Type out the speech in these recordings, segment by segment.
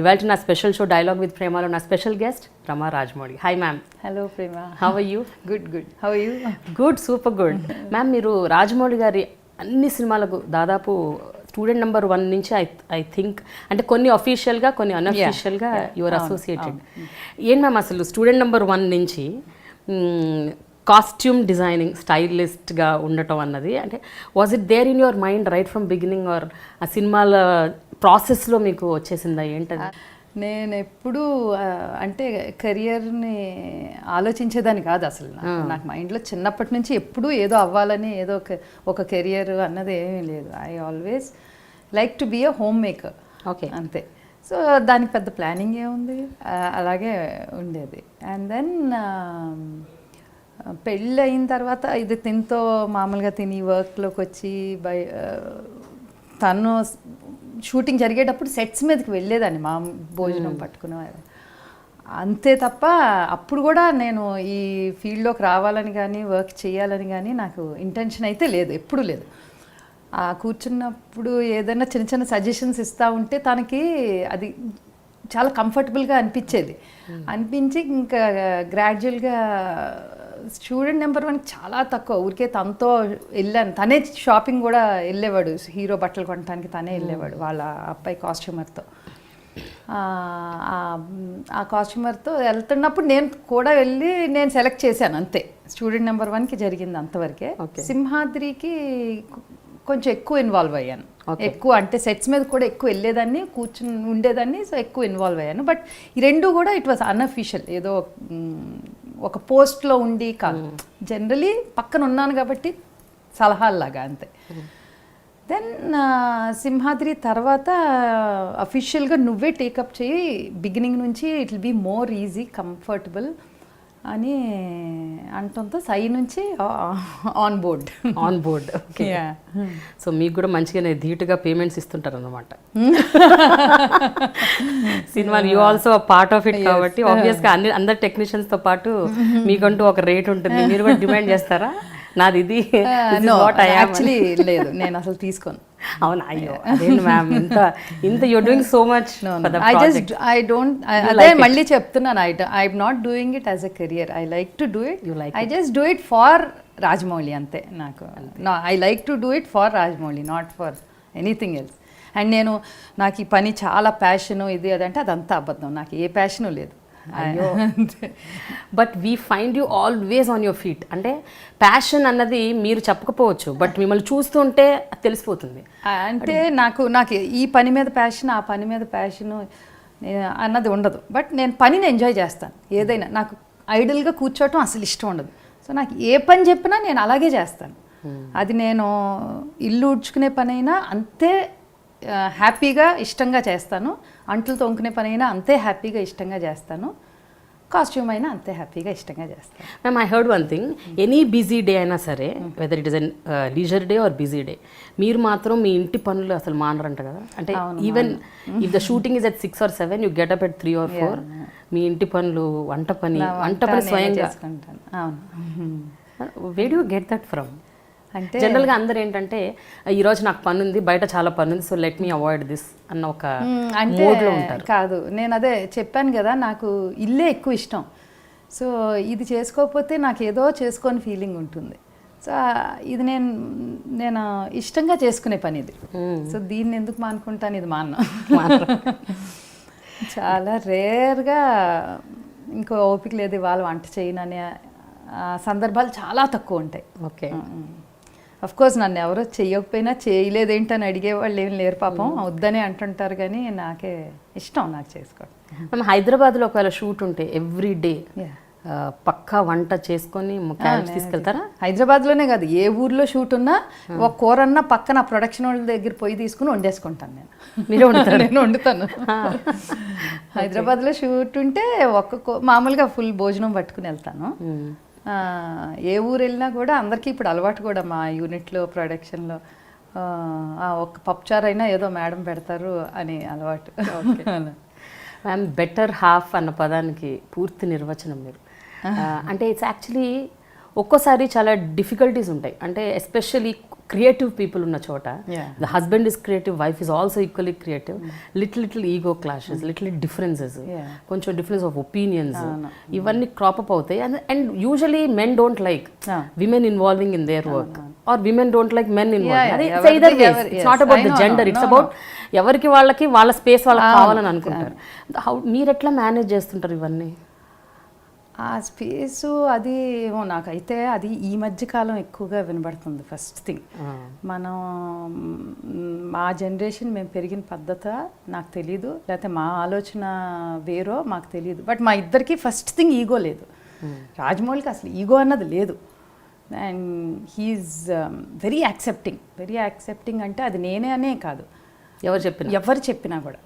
ఇవాళ నా special show dialogue with ప్రేమలో నా special guest Rama Rajamouli. Hi ma'am. Hello Prema. How are you? Good. How are you? Good, super good. Ma'am, మీరు రాజమౌళి గారి అన్ని సినిమాలకు దాదాపు స్టూడెంట్ నెంబర్ 1 నుంచి ఐ థింక్, అంటే కొన్ని అఫీషియల్గా కొన్ని అన్అఫీషియల్గా యువర్ అసోసియేటెడ్. ఏం మ్యామ్ అసలు స్టూడెంట్ నెంబర్ 1 నుంచి కాస్ట్యూమ్ డిజైనింగ్ స్టైలిస్ట్గా ఉండటం అన్నది, అంటే was it there in your mind right from beginning, or ఆ సినిమాల ప్రాసెస్లో మీకు వచ్చేసిందా ఏంటది? నేను ఎప్పుడూ అంటే కెరియర్ని ఆలోచించేదాన్ని కాదు అసలు. నాకు మైండ్లో చిన్నప్పటి నుంచి ఎప్పుడూ ఏదో అవ్వాలని, ఏదో ఒక కెరియర్ అన్నది ఏమీ లేదు. I always like to be a homemaker. Okay, అంతే. సో దానికి పెద్ద ప్లానింగ్ ఏముంది, అలాగే ఉండేది. అండ్ దెన్ పెళ్ళి అయిన తర్వాత ఇది తినతో మామూలుగా తిని వర్క్లోకి వచ్చి తను షూటింగ్ జరిగేటప్పుడు సెట్స్ మీదకి వెళ్ళేదాన్ని, మా భోజనం పట్టుకునేవారు అంతే తప్ప అప్పుడు కూడా నేను ఈ ఫీల్డ్లోకి రావాలని కానీ వర్క్ చేయాలని కానీ నాకు ఇంటెన్షన్ అయితే లేదు, ఎప్పుడూ లేదు. కూర్చున్నప్పుడు ఏదైనా చిన్న చిన్న సజెషన్స్ ఇస్తూ ఉంటే తనకి అది చాలా కంఫర్టబుల్గా అనిపించేది. అనిపించి ఇంకా గ్రాడ్యువల్గా స్టూడెంట్ నెంబర్ 1 చాలా తక్కువ, ఊరికే తనతో వెళ్ళాను. తనే షాపింగ్ కూడా వెళ్ళేవాడు, హీరో బట్టలు కొనడానికి తనే వెళ్ళేవాడు వాళ్ళ అబ్బాయి కాస్ట్యూమర్తో. ఆ కాస్ట్యూమర్తో వెళ్తున్నప్పుడు నేను కూడా వెళ్ళి నేను సెలెక్ట్ చేశాను, అంతే. స్టూడెంట్ నెంబర్ 1కి జరిగింది అంతవరకే. సింహాద్రికి కొంచెం ఎక్కువ ఇన్వాల్వ్ అయ్యాను, ఎక్కువ అంటే సెట్స్ మీద కూడా ఎక్కువ వెళ్ళేదాన్ని, కూర్చుని ఉండేదాన్ని, సో ఎక్కువ ఇన్వాల్వ్ అయ్యాను. బట్ ఈ రెండు కూడా ఇట్ వాజ్ అన్అఫీషియల్, ఏదో ఒక పోస్ట్లో ఉండి కాదు, జనరలీ పక్కన ఉన్నాను కాబట్టి సలహాల్లాగా అంతే. దెన్ సింహాద్రి తర్వాత అఫీషియల్గా నువ్వే టేకప్ చేయి, బిగినింగ్ నుంచి it will be more easy, comfortable అని అంటంతో సై నుంచి ఆన్ బోర్డ్. ఓకే. సో మీకు కూడా మంచిగానే ధీటుగా పేమెంట్స్ ఇస్తుంటారు అన్నమాట సినిమాలు. You also part of it కాబట్టి ఆబ్వియస్గా అందరు టెక్నీషియన్స్తో పాటు మీకంటూ ఒక రేట్ ఉంటుంది, మీరు కూడా డిమాండ్ చేస్తారా? నాది ఇది యాక్చువల్లీ లేదు, నేను అసలు తీసుకోను. అవునా? అయ్యో మ్యామ్, ఇంత you're doing so much. I don't, అదే మళ్ళీ చెప్తున్నాను, I'm not doing it as a career. I like to do it, I just do it for Rajamouli అంతే. నాకు I like to do it for Rajamouli, not for anything else. And నాకు ఈ పని చాలా passion, ఇది అదంటే అదంతా అబద్ధం, నాకు ఏ ప్యాషను లేదు. But we find you always on your feet. అంటే ప్యాషన్ అన్నది మీరు చెప్పకపోవచ్చు, బట్ మిమ్మల్ని చూస్తుంటే తెలిసిపోతుంది. అంటే నాకు ఈ పని మీద ప్యాషన్, ఆ పని మీద ప్యాషను అన్నది ఉండదు. బట్ నేను పనిని ఎంజాయ్ చేస్తాను. ఏదైనా నాకు ఐడల్గా కూర్చోవటం అసలు ఇష్టం ఉండదు. సో నాకు ఏ పని చెప్పినా నేను అలాగే చేస్తాను. అది నేను ఇల్లు ఉడ్చుకునే పని అయినా అంతే హ్యాపీగా ఇష్టంగా చేస్తాను, అంట్లు తొంకునే పని అయినా అంతే హ్యాపీగా ఇష్టంగా చేస్తాను, కాస్ట్యూమ్ అయినా అంతే హ్యాపీగా ఇష్టంగా చేస్తాను. Ma'am, I heard one thing, any busy day అయినా సరే, whether it is an leisure day or busy day, మీరు మాత్రం మీ ఇంటి పనులు అసలు మానరంట కదా. అంటే even if the shooting is at 6 or 7, you get up at 3 or 4, మీ ఇంటి పనులు, వంట పని స్వయంగా చేసుకుంటాను. అవును. Wear do you get that from? అంటే జనరల్గా అందరు ఏంటంటే ఈరోజు నాకు పని ఉంది, బయట చాలా పని ఉంది, so let me avoid this అన్న ఒక మోడ్లో ఉంటారు. కాదు, నేను అదే చెప్పాను కదా, నాకు ఇల్లే ఎక్కువ ఇష్టం. సో ఇది చేసుకోకపోతే నాకు ఏదో చేసుకొని ఫీలింగ్ ఉంటుంది. సో ఇది నేను ఇష్టంగా చేసుకునే పని ఇది. సో దీన్ని ఎందుకు మానుకుంటాను, ఇది చాలా రేర్గా ఇంకో ఓపిక లేదు ఇవాళ వంట చేయననే సందర్భాలు చాలా తక్కువ ఉంటాయి. ఓకే. అఫ్కోర్స్ నన్ను ఎవరో చెయ్యకపోయినా చేయలేదేంటని అడిగేవాళ్ళు ఏం లేరు పాపం, వద్దనే అంటుంటారు. కానీ నాకే ఇష్టం, నాకు చేసుకోవడం. మేము హైదరాబాద్లో ఒకవేళ షూట్ ఉంటే ఎవ్రీ డే పక్కా వంట చేసుకొని తీసుకెళ్తారా? హైదరాబాద్లోనే కాదు, ఏ ఊర్లో షూట్ ఉన్నా ఒక కూరన్నా పక్కన ప్రొడక్షన్ వాళ్ళ దగ్గర పోయి తీసుకుని వండేసుకుంటాను నేను. మీరు వండుతారు? నేను వండుతాను. హైదరాబాద్లో షూట్ ఉంటే మామూలుగా ఫుల్ భోజనం పట్టుకుని వెళ్తాను. ఏ ఊరు వెళ్ళినా కూడా అందరికీ ఇప్పుడు అలవాటు కూడా, మా యూనిట్లో ప్రొడక్షన్లో ఒక పప్పుచారు అయినా ఏదో మేడం పెడతారు అని అలవాటు. మ్యామ్, బెటర్ హాఫ్ అన్న పదానికి పూర్తి నిర్వచనం మీరు. అంటే ఇట్స్ యాక్చువల్లీ ఒక్కోసారి చాలా డిఫికల్టీస్ ఉంటాయి, అంటే ఎస్పెషల్లీ క్రియేటివ్ పీపుల్ ఉన్న చోట the husband is creative, wife is also equally creative, little ego clashes, little differences, కొంచెం డిఫరెన్స్ ఆఫ్ ఒపీనియన్స్, ఇవన్నీ క్రాప్ అప్ అవుతాయి. And usually men don't like women involving in their work or women don't like men involving. It's not about the gender, it's about ఎవరికి వాళ్ళకి వాళ్ళ space వాళ్ళకి కావాలని అనుకుంటారు. మీరు ఎట్లా మేనేజ్ చేస్తుంటారు ఇవన్నీ? ఆ స్పేసు అది ఏమో నాకైతే అది ఈ మధ్య కాలం ఎక్కువగా వినబడుతుంది. ఫస్ట్ థింగ్, మనం మా జనరేషన్ మేము పెరిగిన పద్ధత నాకు తెలీదు, లేకపోతే మా ఆలోచన వేరో మాకు తెలియదు. బట్ మా ఇద్దరికి ఫస్ట్ థింగ్ ఈగో లేదు. రాజమౌళికి అసలు ఈగో అన్నది లేదు. అండ్ హీఈస్ వెరీ యాక్సెప్టింగ్ అంటే అది నేనే అనే కాదు, ఎవరు చెప్పినా కూడా.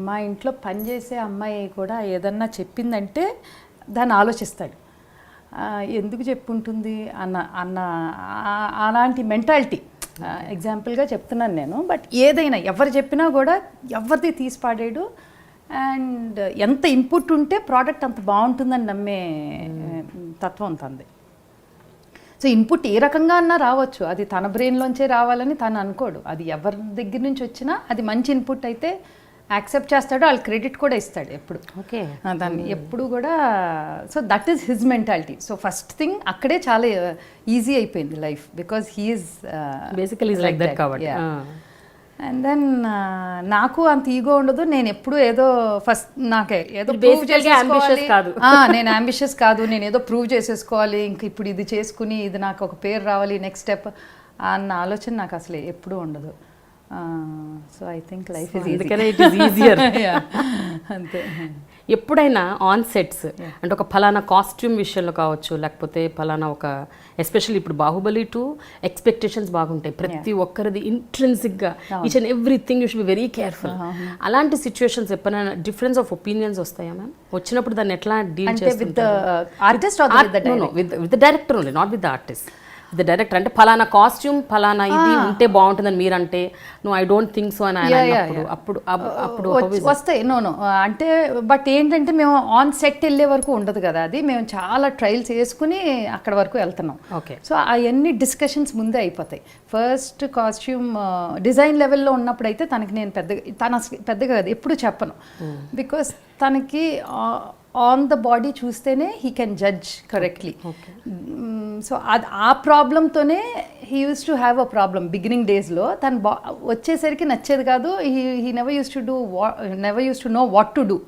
మా ఇంట్లో పనిచేసే అమ్మాయి కూడా ఏదన్నా చెప్పిందంటే దాన్ని ఆలోచిస్తాడు, ఎందుకు చెప్పుంటుంది అన్న అలాంటి మెంటాలిటీ. ఎగ్జాంపుల్గా చెప్తున్నాను నేను. బట్ ఏదైనా ఎవరు చెప్పినా కూడా ఎవరిది తీసి పాడాడు. అండ్ ఎంత ఇన్పుట్ ఉంటే ప్రోడక్ట్ అంత బాగుంటుందని నమ్మే తత్వం తంది. సో ఇన్పుట్ ఏ రకంగా అన్నా రావచ్చు, అది తన బ్రెయిన్లోంచే రావాలని తను అనుకోడు. అది ఎవరి దగ్గర నుంచి వచ్చినా అది మంచి ఇన్పుట్ అయితే యాక్సెప్ట్ చేస్తాడు, వాళ్ళు క్రెడిట్ కూడా ఇస్తాడు ఎప్పుడు. ఓకే, దాన్ని ఎప్పుడు కూడా. So that is his mentality. So first thing అక్కడే చాలా ఈజీ అయిపోయింది life, because he is basically like that కాబట్టి. అండ్ దెన్ నాకు అంత ఈగో ఉండదు. నేను ఎప్పుడు ఏదో ఫస్ట్ నాకే ఏదో ప్రూవ్ చేసుకోవాలి, నేను అంబిషియస్ కాదు, నేను ఏదో ప్రూవ్ చేసేసుకోవాలి, ఇంక ఇప్పుడు ఇది చేసుకుని ఇది నాకు ఒక పేరు రావాలి, నెక్స్ట్ స్టెప్ అన్న ఆలోచన నాకు అసలు ఎప్పుడూ ఉండదు. So I think life is easier. అంతే. ఎప్పుడైనా ఆన్ సెట్స్ అంటే ఒక ఫలానా కాస్ట్యూమ్ విషయంలో కావచ్చు, లేకపోతే ఫలానా ఒక ఎస్పెషల్లీ ఇప్పుడు బాహుబలి 2 ఎక్స్పెక్టేషన్స్ బాగుంటాయి ప్రతి ఒక్కరిది ఇంట్రెన్సిక్గా, each and everything you should be very careful. అలాంటి సిచ్యువేషన్స్ ఎప్పుడైనా డిఫరెన్స్ ఆఫ్ ఒపీనియన్స్ వస్తాయా మ్యామ్? వచ్చినప్పుడు దాన్ని ఎట్లా డీల్ చేస్తారు? With the director only, not with the artist. The director అంటే ఫలానా కాస్ట్యూమ్ ఫలానా ఇది ఉంటే బాగుంటుందని మీరంటే నువ్వు ఐ డోంట్ థింక్ సో అని అప్పుడు వస్తాయి. నో అంటే బట్ ఏంటంటే మేము ఆన్ సెట్ వెళ్ళే వరకు ఉండదు కదా, అది మేము చాలా ట్రయల్స్ వేసుకుని అక్కడ వరకు వెళ్తున్నాం. ఓకే, సో అవన్నీ డిస్కషన్స్ ముందే అయిపోతాయి. ఫస్ట్ కాస్ట్యూమ్ డిజైన్ లెవెల్లో ఉన్నప్పుడు అయితే తనకి నేను పెద్దగా కదా ఎప్పుడు చెప్పను, బికాస్ తనకి ఆన్ ద బాడీ చూస్తేనే he can judge correctly. So అది ఆ ప్రాబ్లంతోనే he use to have a problem beginning డేస్లో. తను వచ్చేసరికి నచ్చేది కాదు. He never use to know what to do.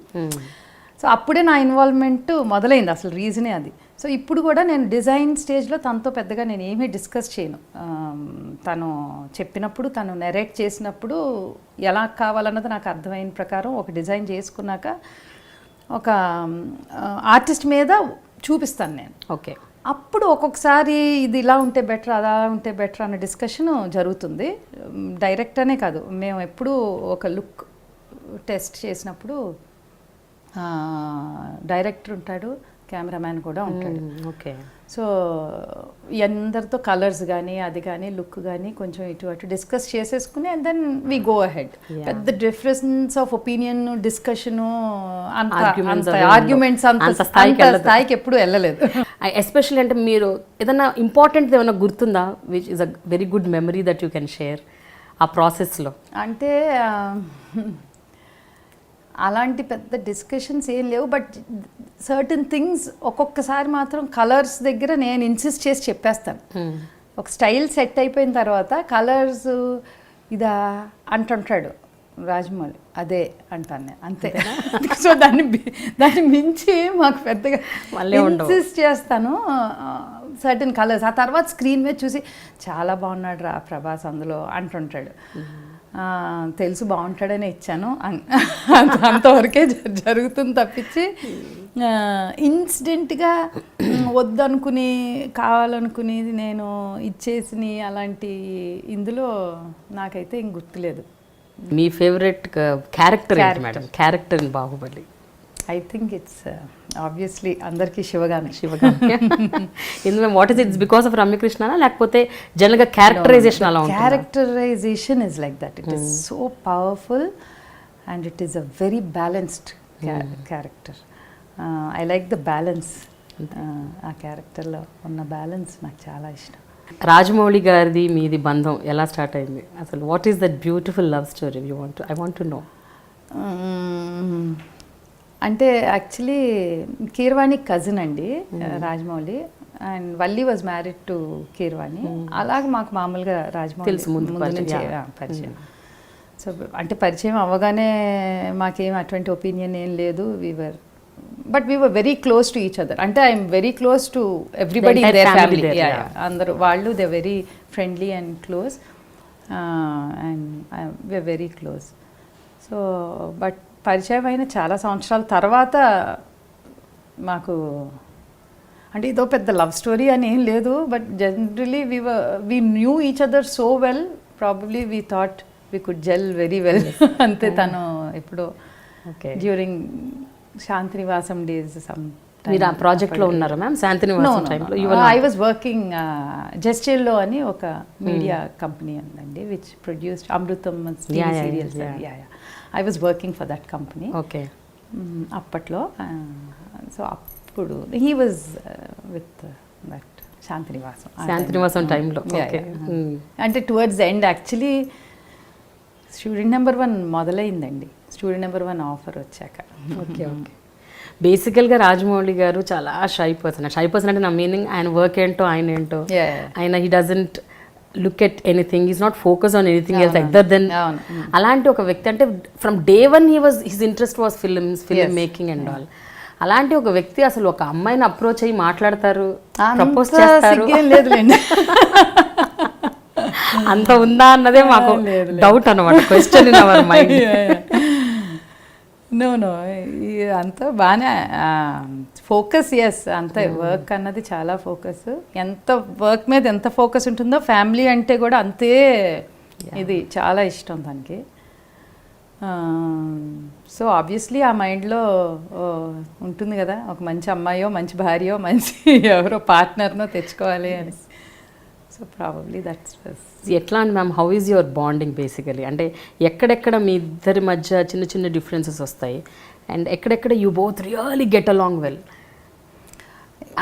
So అప్పుడే నా ఇన్వాల్వ్మెంట్ మొదలైంది, అసలు రీజనే అది. సో ఇప్పుడు కూడా నేను డిజైన్ స్టేజ్లో తనతో పెద్దగా నేను ఏమీ డిస్కస్ చేయను. తను చెప్పినప్పుడు, తను నెరేట్ చేసినప్పుడు ఎలా కావాలన్నది నాకు అర్థమైన ప్రకారం ఒక డిజైన్ చేసుకున్నాక ఒక ఆర్టిస్ట్ మీద చూపిస్తాను నేను. ఓకే, అప్పుడు ఒక్కొక్కసారి ఇది ఇలా ఉంటే బెటర్, అలా ఉంటే బెటర్ అన్న డిస్కషన్ జరుగుతుంది. డైరెక్ట్ అనే కాదు, మేము ఎప్పుడు ఒక లుక్ టెస్ట్ చేసినప్పుడు డైరెక్టర్ ఉంటాడు, కెమెరామ్యాన్ కూడా ఉంటాడు. ఓకే, సో అందరితో కలర్స్ కానీ అది కానీ లుక్ కానీ కొంచెం ఇటు అటు డిస్కస్ చేసేసుకుని and then we go ahead. పెద్ద difference of opinion discussion arguments అంత స్థాయికి ఎప్పుడు వెళ్ళలేదు. ఎస్పెషల్లీ అంటే మీరు ఏదైనా ఇంపార్టెంట్ ఏమైనా గుర్తుందా which is a very good memory that you can share ఆ ప్రాసెస్లో? అంటే అలాంటి పెద్ద డిస్కషన్స్ ఏం లేవు, బట్ సర్టన్ థింగ్స్ ఒక్కొక్కసారి మాత్రం కలర్స్ దగ్గర నేను ఇన్సిస్ట్ చేసి చెప్పేస్తాను. ఒక స్టైల్ సెట్ అయిపోయిన తర్వాత కలర్స్ ఇదా అంటుంటాడు రాజమౌళి, అదే అంటాను నేను, అంతే. సో దాన్ని మించి మాకు పెద్దగా ఇన్సిస్ట్ చేస్తాను సర్టన్ కలర్స్. ఆ తర్వాత స్క్రీన్ మీద చూసి చాలా బాగున్నాడు రా ప్రభాస్ అందులో అంటుంటాడు. తెలుసు బాగుంటాడనే ఇచ్చాను, అంతవరకే జరుగుతుంది తప్పించి ఇన్సిడెంట్గా వద్దనుకుని కావాలనుకుని నేను ఇచ్చేసి అలాంటి ఇందులో నాకైతే ఇంక గుర్తులేదు. మీ ఫేవరెట్ క్యారెక్టర్ ఏంటి madam? Character in Baahubali? I think it's obviously అందరికీ శివగామి. ఎందుకంటే what is it's because of Ramya Krishna లేకపోతే జనరల్గా క్యారెక్టరైజేషన్ అలా ఉంటుంది? Characterization is like that. It is so powerful and it is a very balanced character. I like the balance. ఆ క్యారెక్టర్లో ఉన్న balance నాకు చాలా ఇష్టం. రాజమౌళి గారిది మీది బంధం ఎలా స్టార్ట్ అయింది అసలు? What is that beautiful love story I want to know. అంటే యాక్చువల్లీ కీరవాణి కజిన్ అండి Rajamouli, and Valli was married to Keeravani. అలాగే మాకు మామూలుగా రాజమౌళి తెలుసు, ముందు నుంచి పరిచయం. సో అంటే పరిచయం అవ్వగానే మాకేం అటువంటి ఒపీనియన్ ఏం లేదు. But we were very close to each other. అంటే I'm very close to everybody in their family. అందరూ వాళ్ళు they very friendly and close, and we're very close. So but పరిచయం అయిన చాలా సంవత్సరాల తర్వాత మాకు అంటే ఇదో పెద్ద లవ్ స్టోరీ అని ఏం లేదు. But generally we knew each other so well, probably we thought we could gel very well. అంతే. తను ఎప్పుడో డ్యూరింగ్ శాంతినివాసం డేస్ మీరు ఆ ప్రాజెక్ట్లో ఉన్నారా మ్యామ్? శాంతినివాసం టైంలో ఐ వాజ్ వర్కింగ్ జస్టిల్లో అని ఒక మీడియా కంపెనీ ఉందండి which produced Amrutham serials. I was working for that company. Okay. అప్పట్లో సో అప్పుడు he was with that Shantinivasam టైంలో. అంటే towards the end actually student number 1 మొదలైందండి. స్టూడెంట్ నెంబర్ 1 ఆఫర్ వచ్చాక. Okay okay. బేసికల్గా రాజమౌళి గారు చాలా షై పర్సన్ అంటే నా మీనింగ్ ఆయన వర్క్ ఏంటో ఆయన ఏంటో ఆయన he doesn't look at anything, is not focus on anything else other than. అలాంటి ఒక వ్యక్తి అంటే from day 1 his interest was film making and all. అలాంటి ఒక వ్యక్తి అసలు ఒక అమ్మాయిని అప్రోచ్ అయ్యి మాట్లాడతారు, ప్రపోజ్ చేస్తారు, అంత ఉందా అన్నదే మాకు డౌట్ అన్నమాట, question in our mind. No అంతా బాగానే ఫోకస్. ఎస్, అంతే. వర్క్ అన్నది చాలా ఫోకస్. ఎంత వర్క్ మీద ఎంత ఫోకస్ ఉంటుందో ఫ్యామిలీ అంటే కూడా అంతే. ఇది చాలా ఇష్టం తనకి. సో ఆబ్వియస్లీ ఆ మైండ్లో ఉంటుంది కదా, ఒక మంచి అమ్మాయో మంచి భార్యో మంచి ఎవరో పార్ట్నర్నో తెచ్చుకోవాలి అని. సో ప్రాబబ్లీ దట్స్ ఎట్లా అండి ma'am, how is your bonding basically? అంటే ఎక్కడెక్కడ మీ ఇద్దరి మధ్య చిన్న చిన్న డిఫరెన్సెస్ వస్తాయి అండ్ ఎక్కడెక్కడ you both really get along well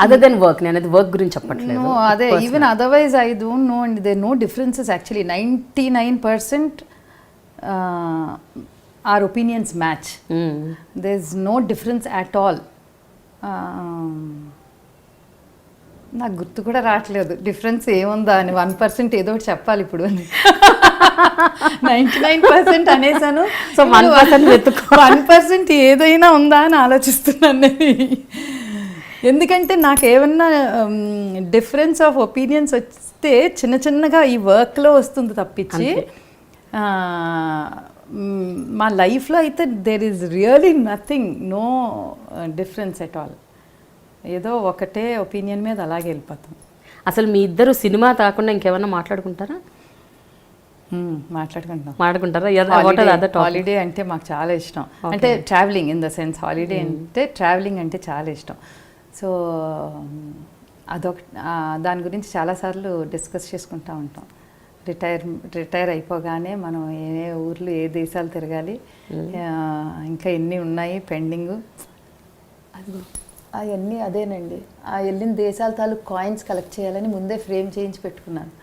other than work? నేను అది వర్క్ గురించి చెప్పట్లేదు. అదే, even otherwise I don't know and there no differences actually. 99% our opinions match. There's no difference at all. నాకు గుర్తు కూడా రావట్లేదు డిఫరెన్స్ ఏముందా అని. 1% ఏదో ఒకటి చెప్పాలి ఇప్పుడు. 99% అనేసాను. సో 1% ఏదైనా ఉందా అని ఆలోచిస్తున్నాను. ఎందుకంటే నాకు ఏమన్నా డిఫరెన్స్ ఆఫ్ ఒపీనియన్స్ వస్తే చిన్న చిన్నగా ఈ వర్క్లో వస్తుంది తప్పించి మా లైఫ్లో అయితే there is really nothing, no difference at all. ఏదో ఒకటే ఒపీనియన్ మీద అలాగే వెళ్ళిపోతాం. అసలు మీ ఇద్దరు సినిమా కాకుండా ఇంకేమన్నా మాట్లాడుకుంటారా? మాట్లాడుకుంటారా? హాలిడే అంటే మాకు చాలా ఇష్టం. అంటే travelling in the sense, holiday అంటే ట్రావెలింగ్ అంటే చాలా ఇష్టం. సో అదొక దాని గురించి చాలాసార్లు డిస్కస్ చేసుకుంటూ ఉంటాం. రిటైర్ అయిపోగానే మనం ఏ ఊర్లు ఏ దేశాలు తిరగాలి, ఇంకా ఎన్ని ఉన్నాయి పెండింగ్, అవన్నీ అదేనండి. ఆ వెళ్ళిన దేశాల తాలూకు కాయిన్స్ కలెక్ట్ చేయాలని ముందే ఫ్రేమ్ చేయించి పెట్టుకున్నాను.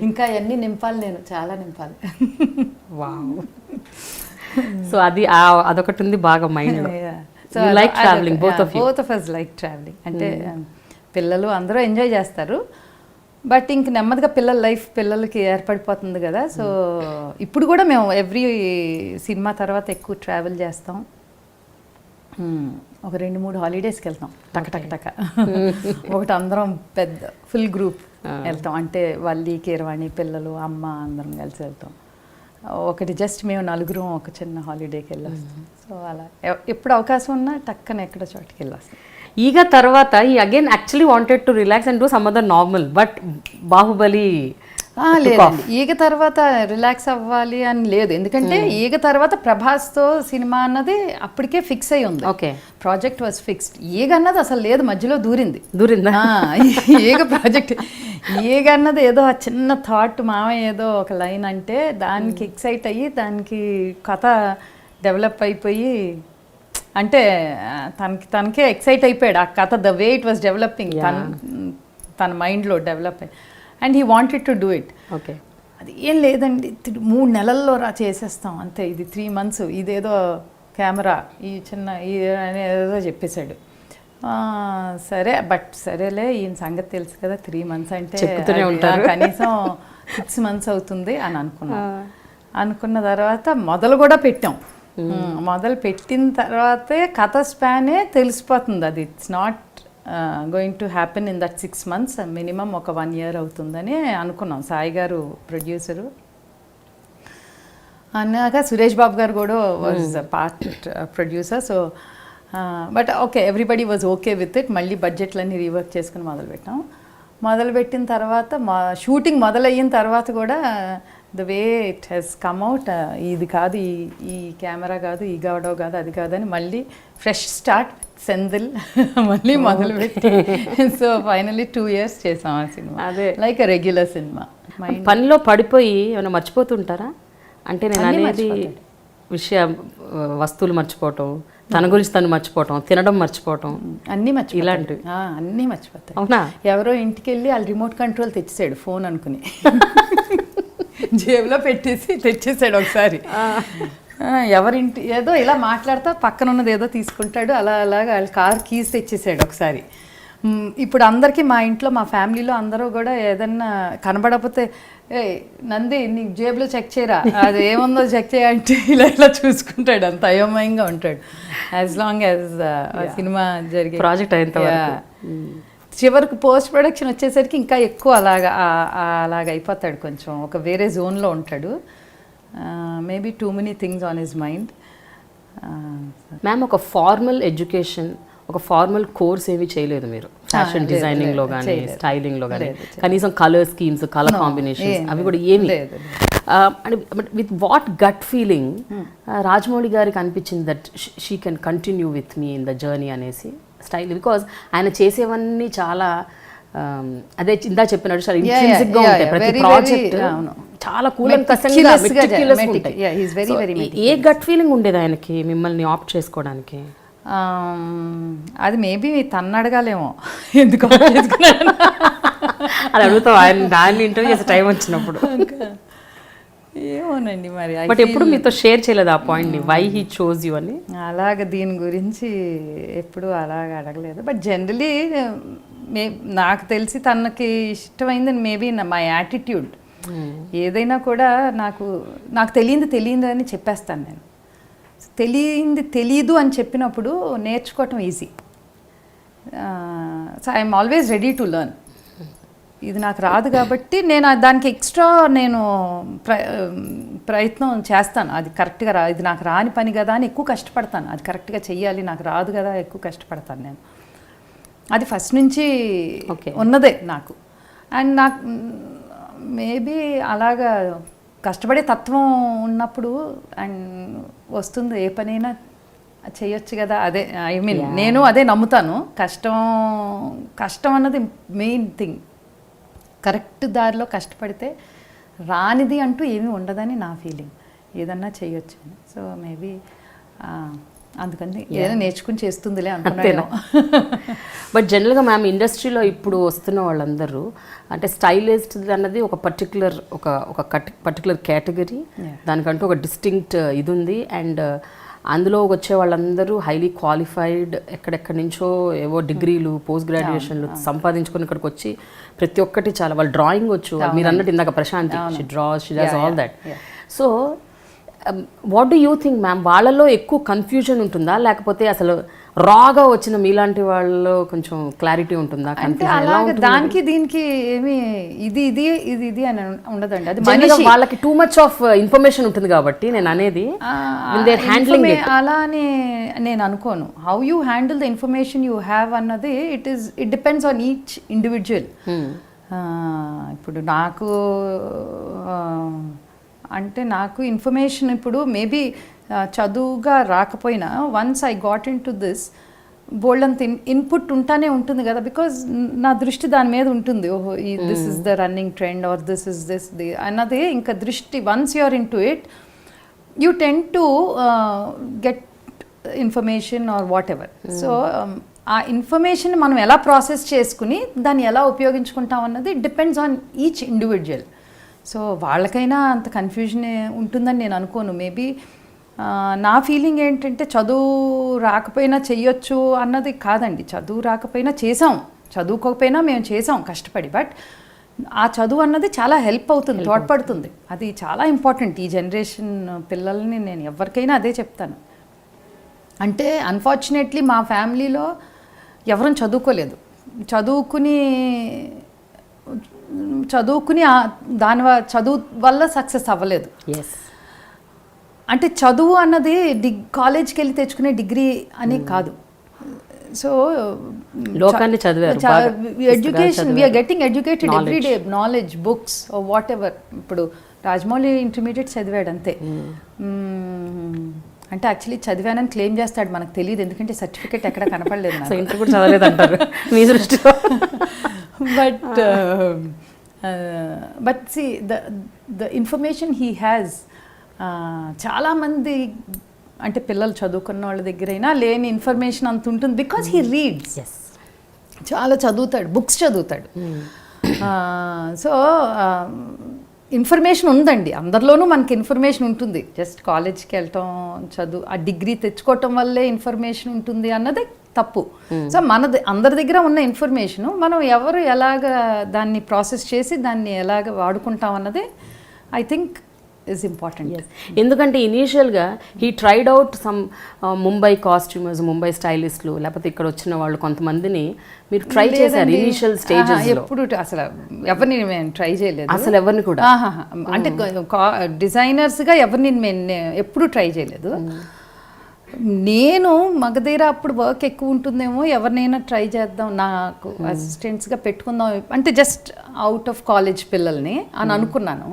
ఇంకా అవన్నీ నింపాలి, నేను చాలా నింపాలి. సో అది అదొకటి ఉంది బాగా mind. Like travelling, both of us like travelling. అంటే పిల్లలు అందరూ ఎంజాయ్ చేస్తారు, బట్ ఇంక నెమ్మదిగా పిల్లల లైఫ్ పిల్లలకి ఏర్పడిపోతుంది కదా. సో ఇప్పుడు కూడా మేము ఎవ్రీ సినిమా తర్వాత ఎక్కువ ట్రావెల్ చేస్తాం. ఒక 2-3 హాలిడేస్కి వెళ్తాం టక. ఒకటి అందరం పెద్ద ఫుల్ గ్రూప్ వెళ్తాం. అంటే వల్లి, కీరవాణి, పిల్లలు, అమ్మ అందరం కలిసి వెళ్తాం. ఒకటి జస్ట్ మేము 4 ఒక చిన్న హాలిడేకి వెళ్ళొస్తాం. సో అలా ఎప్పుడు అవకాశం ఉన్నా టక్కన ఎక్కడో చోటుకి వెళ్ళొస్తాం. ఈగ తర్వాత ఈ again actually wanted to relax and do some other normal, but Baahubali లేదండి, ఈగ తర్వాత రిలాక్స్ అవ్వాలి అని లేదు. ఎందుకంటే ఈగ తర్వాత ప్రభాస్తో సినిమా అన్నది అప్పటికే ఫిక్స్ అయి ఉంది. Okay, project was fixed. ఈగ అన్నది అసలు లేదు, మధ్యలో దూరిందా? ఈగ ప్రాజెక్ట్, ఈగ అన్నది ఏదో ఆ చిన్న థాట్, మామయ్య ఏదో ఒక లైన్ అంటే దానికి ఎక్సైట్ అయ్యి దానికి కథ డెవలప్ అయిపోయి, అంటే తనకే ఎక్సైట్ అయిపోయాడు ఆ కథ, the way it was developing తన మైండ్లో డెవలప్ అయ్యి, and he wanted to do it. Okay, అది ఏం లేదండి, 3 నెలల్లో చేసేస్తాం అంతే, ఇది 3 months, ఇదేదో కెమెరా ఈ చిన్న ఏదో చెప్పేశాడు. సరే, బట్ సరేలే, ఈయన సంగతి తెలుసు కదా, 3 months అంటే కనీసం 6 months అవుతుంది అని అనుకున్న తర్వాత మొదలు కూడా పెట్టాం. మొదలు పెట్టిన తర్వాతే కథ స్పానే తెలిసిపోతుంది, అది it's not going to happen in that 6 months, minimum ఒక 1 year అవుతుందని అనుకున్నాం. సాయి గారు ప్రొడ్యూసరు అన్నాక సురేష్ బాబు గారు కూడా was part producer. So but okay, everybody was okay with it. మళ్ళీ బడ్జెట్లన్నీ రీవర్క్ చేసుకుని మొదలుపెట్టాం. మొదలుపెట్టిన తర్వాత షూటింగ్ మొదలయ్యిన తర్వాత కూడా the way it has come out, ఇది కాదు, ఈ కెమెరా కాదు, ఈ గవడో కాదు, అది కాదని మళ్ళీ ఫ్రెష్ స్టార్ట్, సెందిల్ మళ్ళీ మొదలుపెట్టి, సో ఫైనలీ 2 years చేసాం ఆ సినిమా. అదే లైక్ రెగ్యులర్ సినిమా. పనిలో పడిపోయి ఏమైనా మర్చిపోతుంటారా? అంటే నేను అనేది వస్తువులు మర్చిపోవటం, తన గురించి తను మర్చిపోవటం, తినడం మర్చిపోవటం, అన్నీ మర్చిపోయి, ఇలాంటివి అన్నీ మర్చిపోతాయి. అవునా? ఎవరో ఇంటికి వెళ్ళి వాళ్ళు రిమోట్ కంట్రోల్ తెచ్చేసాడు ఫోన్ అనుకుని, జేబులో పెట్టేసి తెచ్చేసాడు ఒకసారి. ఎవరింటి ఏదో ఇలా మాట్లాడతా పక్కన ఉన్నది ఏదో తీసుకుంటాడు, అలాగా వాళ్ళ కార్ కీస్ తెచ్చేసాడు ఒకసారి. ఇప్పుడు అందరికీ మా ఇంట్లో, మా ఫ్యామిలీలో అందరూ కూడా ఏదన్నా కనబడకపోతే, ఏ నంది నీకు జేబులో చెక్ చేయరా, అది ఏముందో చెక్ చేయంటే ఇలా చూసుకుంటాడు, అంత అయోమయంగా ఉంటాడు. యాజ్ లాంగ్ యాజ్ సినిమా జరిగే ప్రాజెక్ట్ అయిన చివరికి పోస్ట్ ప్రొడక్షన్ వచ్చేసరికి ఇంకా ఎక్కువ అలాగా అయిపోతాడు, కొంచెం ఒక వేరే జోన్లో ఉంటాడు. Maybe too many things on his mind. Ma'am, ఒక ఫార్మల్ ఎడ్యుకేషన్, ఒక ఫార్మల్ కోర్స్ ఏవి చేయలేదు మీరు? ఫ్యాషన్ డిజైనింగ్లో కానీ, స్టైలింగ్లో కానీ, కనీసం కలర్ స్కీమ్స్, కలర్ కాంబినేషన్స్ అవి కూడా ఏమి? With what gut feeling Rajamouli గారికి అనిపించింది that she can continue with me in the journey అనేసి స్టైల్? బికాజ్ ఆయన చేసేవన్నీ చాలా అదే ఇందా చెప్పినట్టు చాలా ఇంట్రెన్సిక్ గా ఉంటాయి, ప్రతి ప్రాజెక్ట్ చాలా ఏ గట్ ఫీలింగ్ ఉండేది ఆయనకి మిమ్మల్ని ఆప్ట్ చేసుకోవడానికి? అది మేబీ తన్ను అడగాలేమో, ఎందుకు అది అడుగుతావు ఆయన దాన్ని ఇంటర్వ్యూ చేసే టైం వచ్చినప్పుడు. ఏమోనండి మరి, బట్ ఎప్పుడు మీతో షేర్ చేయలేదు ఆ పాయింట్ని, వై హీ చోజ్ యూ అని? అలాగ దీని గురించి ఎప్పుడు అలాగ అడగలేదు. బట్ జనరలీ నాకు తెలిసి తనకి ఇష్టమైందని మేబీ మై యాటిట్యూడ్. ఏదైనా కూడా నాకు తెలియదు అని చెప్పేస్తాను నేను. తెలీదు అని చెప్పినప్పుడు నేర్చుకోవటం easy. So I'm always ready to learn. ఇది నాకు రాదు కాబట్టి నేను దానికి ఎక్స్ట్రా ప్రయత్నం చేస్తాను. అది కరెక్ట్గా ఇది నాకు రాని పని కదా అని ఎక్కువ కష్టపడతాను. అది కరెక్ట్గా చెయ్యాలి, నాకు రాదు కదా, ఎక్కువ కష్టపడతాను నేను. అది ఫస్ట్ నుంచి ఉన్నదే నాకు. అండ్ నాకు మేబీ అలాగా కష్టపడే తత్వం ఉన్నప్పుడు అండ్ వస్తుంది, ఏ పనైనా చేయొచ్చు కదా. అదే నేను అదే నమ్ముతాను. కష్టం అన్నది మెయిన్ థింగ్. కరెక్ట్ దారిలో కష్టపడితే రానిది అంటూ ఏమీ ఉండదని నా ఫీలింగ్. ఏదన్నా చేయొచ్చు. సో మేబీ అందుకని ఏదైనా నేర్చుకుని చేస్తుందిలే అనుకున్నాను. బట్ జనరల్గా మ్యామ్, ఇండస్ట్రీలో ఇప్పుడు వస్తున్న వాళ్ళందరూ అంటే స్టైలిస్ట్ అన్నది ఒక పర్టికులర్ కేటగిరీ, దానికంటూ ఒక డిస్టింక్ట్ ఇది ఉంది. అండ్ అందులో వచ్చే వాళ్ళందరూ హైలీ క్వాలిఫైడ్, ఎక్కడెక్కడి నుంచో ఏవో డిగ్రీలు, పోస్ట్ గ్రాడ్యుయేషన్లు సంపాదించుకొని ఇక్కడికి వచ్చి ప్రతి ఒక్కటి చాలా, వాళ్ళు డ్రాయింగ్ వచ్చు, మీరు అన్నట్టు ఇందాక Prashanti, she draws, she does all that. So what do you think ma'am, వాళ్ళలో ఎక్కువ కన్ఫ్యూజన్ ఉంటుందా, లేకపోతే అసలు రాగా వచ్చిన మీలాంటి వాళ్ళలో కొంచెం క్లారిటీ ఉంటుందా? దానికి దీనికి ఏమి ఇది అని ఉండదండి. అది వాళ్ళకి టూ మచ్ ఆఫ్ ఇన్ఫర్మేషన్ ఉంటుంది కాబట్టి నేను అనేది అలా అని నేను అనుకోను. How you handle the information you have అన్నది it depends on each individual. ఇప్పుడు నాకు అంటే నాకు ఇన్ఫర్మేషన్ ఇప్పుడు మేబీ చదువుగా రాకపోయినా once I got into this bold అంత ఇన్పుట్ ఉంటానే ఉంటుంది కదా, బికాజ్ నా దృష్టి దాని మీద ఉంటుంది. ఓహో this is the running trend or this is this the అన్నది ఇంకా దృష్టి. Once you are into it you tend to get information or whatever. So ఆ ఇన్ఫర్మేషన్ మనం ఎలా ప్రాసెస్ చేసుకుని దాన్ని ఎలా ఉపయోగించుకుంటాం అన్నది depends on each individual. So వాళ్ళకైనా అంత కన్ఫ్యూజన్ ఉంటుందని నేను అనుకోను. మేబీ నా ఫీలింగ్ ఏంటంటే చదువు రాకపోయినా చెయ్యొచ్చు అన్నది కాదండి. చదువు రాకపోయినా చేసాం, చదువుకోకపోయినా మేము చేసాం కష్టపడి. బట్ ఆ చదువు అన్నది చాలా హెల్ప్ అవుతుంది, తోడ్పడుతుంది. అది చాలా ఇంపార్టెంట్ ఈ జనరేషన్ పిల్లల్ని నేను ఎవరికైనా అదే చెప్తాను. అంటే అన్ఫార్చునేట్లీ మా ఫ్యామిలీలో ఎవరూ చదువుకోలేదు. చదువుకుని చదువు వల్ల సక్సెస్ అవ్వలేదు. అంటే చదువు అన్నది కాలేజ్కి వెళ్ళి తెచ్చుకునే డిగ్రీ అనే కాదు. సో లోకాన్ని చదివారు, education, we're getting educated every day, knowledge, books, whatever. ఇప్పుడు రాజమౌళి ఇంటర్మీడియట్ చదివాడు అంతే. అంటే యాక్చువల్లీ చదివానని క్లెయిమ్ చేస్తాడు, మనకు తెలియదు ఎందుకంటే సర్టిఫికేట్ ఎక్కడ కనపడలేదు. ఇంటర్ కూడా చదవలేదు అంటారు మీ దృష్టిలో. But see the information he has, చాలామంది అంటే పిల్లలు చదువుకున్న వాళ్ళ దగ్గరైనా లేని ఇన్ఫర్మేషన్ అంత ఉంటుంది. బికాజ్ హీ రీడ్స్, చాలా చదువుతాడు, బుక్స్ చదువుతాడు. సో ఇన్ఫర్మేషన్ ఉందండి అందరిలోనూ, మనకి ఇన్ఫర్మేషన్ ఉంటుంది. జస్ట్ కాలేజ్కి వెళ్ళటం, చదువు, ఆ డిగ్రీ తెచ్చుకోవటం వల్లే ఇన్ఫర్మేషన్ ఉంటుంది అన్నది తప్పు. సో అందరి దగ్గర ఉన్న ఇన్ఫర్మేషను మనం ఎవరు ఎలాగ దాన్ని ప్రాసెస్ చేసి దాన్ని ఎలాగ వాడుకుంటాం అన్నది ఐ థింక్ is important. ఎందుకంటే ఇనీషియల్గా he tried out some Mumbai costumers, Mumbai స్టైలిస్టులు, లేకపోతే ఇక్కడ వచ్చిన వాళ్ళు కొంతమందిని మీరు ట్రై చేశారు ఇనీషియల్ స్టేజెస్? ఎప్పుడు అసలు ఎవరిని మేము ట్రై చేయలేదు, అసలు ఎవరిని కూడా. అంటే డిజైనర్స్గా ఎవరిని నేను ఎప్పుడు ట్రై చేయలేదు. నేను మగధీర అప్పుడు వర్క్ ఎక్కువ ఉంటుందేమో, ఎవరినైనా ట్రై చేద్దాం, నాకు అసిస్టెంట్స్గా పెట్టుకుందాం అంటే జస్ట్ అవుట్ ఆఫ్ కాలేజ్ పిల్లల్ని అని అనుకున్నాను.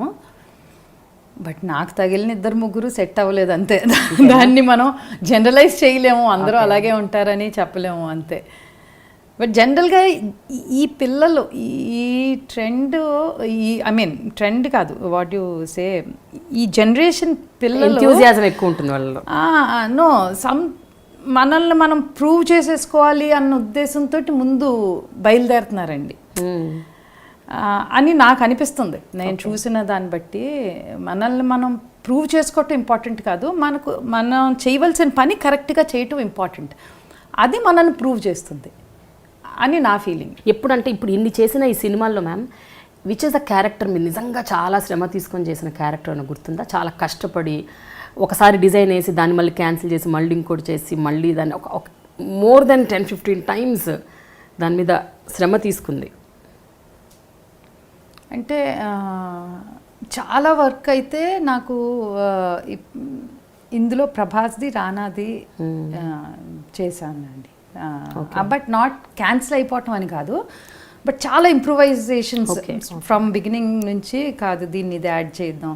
బట్ నాకు తగిలిన 2-3 సెట్ అవ్వలేదు అంతే. దాన్ని మనం జనరలైజ్ చేయలేము, అందరూ అలాగే ఉంటారని చెప్పలేము అంతే. బట్ జనరల్గా ఈ పిల్లలు ఈ ట్రెండ్, ట్రెండ్ కాదు, వాట్ యు సే, ఈ జనరేషన్ పిల్లలు ఎంథూసియాజం ఎక్కువ ఉంటుంది వాళ్ళలో. నో, మనల్ని మనం ప్రూవ్ చేసేసుకోవాలి అన్న ఉద్దేశంతో ముందు బయలుదేరుతున్నారండి అని నాకు అనిపిస్తుంది. నేను చూసిన దాన్ని బట్టి మనల్ని మనం ప్రూవ్ చేసుకోవటం ఇంపార్టెంట్ కాదు, మనం చేయవలసిన పని కరెక్ట్గా చేయటం ఇంపార్టెంట్. అది మనల్ని ప్రూవ్ చేస్తుంది అని నా ఫీలింగ్. ఎప్పుడంటే ఇప్పుడు ఇన్ని చేసిన ఈ సినిమాల్లో ma'am, which is the character మీరు నిజంగా చాలా శ్రమ తీసుకొని చేసిన క్యారెక్టర్ అని గుర్తుందా? చాలా కష్టపడి ఒకసారి డిజైన్ వేసి దాన్ని మళ్ళీ క్యాన్సిల్ చేసి మళ్ళీ ఇంకోటి చేసి మళ్ళీ దాన్ని ఒక మోర్ దెన్ 10-15 టైమ్స్ దాని మీద శ్రమ తీసుకుంది. అంటే చాలా వర్క్ అయితే నాకు ఇందులో ప్రభాస్ది, రానాది చేశానండి. బట్ నాట్ క్యాన్సిల్ అయిపోవటం అని కాదు, బట్ చాలా ఇంప్రూవైజేషన్స్ ఫ్రమ్ బిగినింగ్ నుంచి. కాదు దీన్ని ఇది యాడ్ చేద్దాం,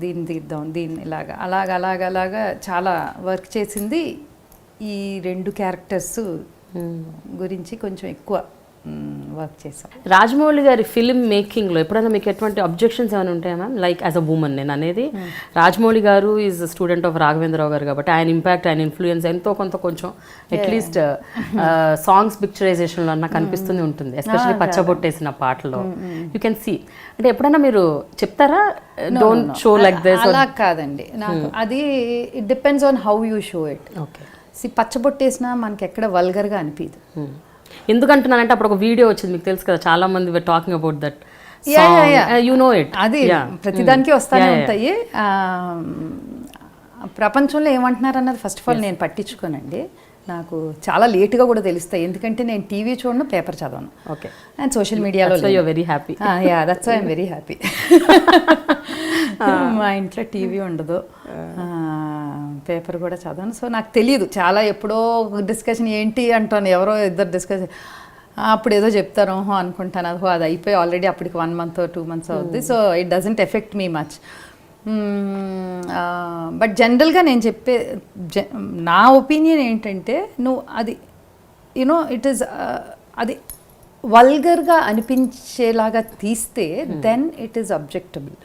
దీన్ని తీద్దాం, దీన్ని అలాగా చాలా వర్క్ చేసింది. ఈ 2 క్యారెక్టర్స్ గురించి కొంచెం ఎక్కువ వర్క్ చేశాం. రాజమౌళి గారి ఫిల్మ్ మేకింగ్లో ఎప్పుడైనా మీకు ఎటువంటి అబ్జెక్షన్స్ ఏమైనా ఉంటాయా ma'am? Like as a women నేను అనేది, రాజమౌళి గారు ఈజ్ స్టూడెంట్ ఆఫ్ రాఘవేంద్రరావు గారు కాబట్టి ఆయన ఇంపాక్ట్, ఆయన ఇన్ఫ్లుయెన్స్ ఎంతో కొంచెం అట్లీస్ట్ సాంగ్స్ పిక్చరైజేషన్లో అన్న కనిపిస్తూనే ఉంటుంది, ఎస్పెషల్లీ పచ్చబొట్టేసిన పాటలో యూ కెన్ సీ. అంటే ఎప్పుడైనా మీరు చెప్తారా డోంట్ షో లైక్ దిస్? అలా కాదండి, నాకు అది it depends on how you show it. Okay, Pachabottesina మనకి ఎక్కడ వల్గర్గా అనిపించదు. ఎందుకంటున్నానంటే అప్పుడు ఒక వీడియో వచ్చింది, మీకు తెలుసు కదా, చాలా మంది were talking about that. You know it. అది ప్రతిదానికి వస్తానే ఉంటాయి. ప్రపంచంలో ఏమంటున్నారు అన్నది ఫస్ట్ ఆఫ్ ఆల్ నేను పట్టించుకోనండి. నాకు చాలా లేట్గా కూడా తెలుస్తాయి, ఎందుకంటే నేను టీవీ చూడను, పేపర్ చదవను. ఓకే, అండ్ సోషల్ మీడియాలో very happy. That's why I'm very happy. మా ఇంట్లో టీవీ ఉండదు, పేపర్ కూడా చదవను. సో నాకు తెలియదు, చాలా ఎప్పుడో డిస్కషన్ ఏంటి అంటాను, ఎవరో ఇద్దరు డిస్కషన్ అప్పుడు ఏదో చెప్తారు అనుకుంటాను, అది అయిపోయి ఆల్రెడీ అప్పటికి 1 month 2 months అవుద్ది. So it doesn't effect me much. But జనరల్గా నేను చెప్పే నా ఒపీనియన్ ఏంటంటే, నువ్వు అది యునో ఇట్ ఈస్ అది వల్గర్గా అనిపించేలాగా తీస్తే then it is objectionable.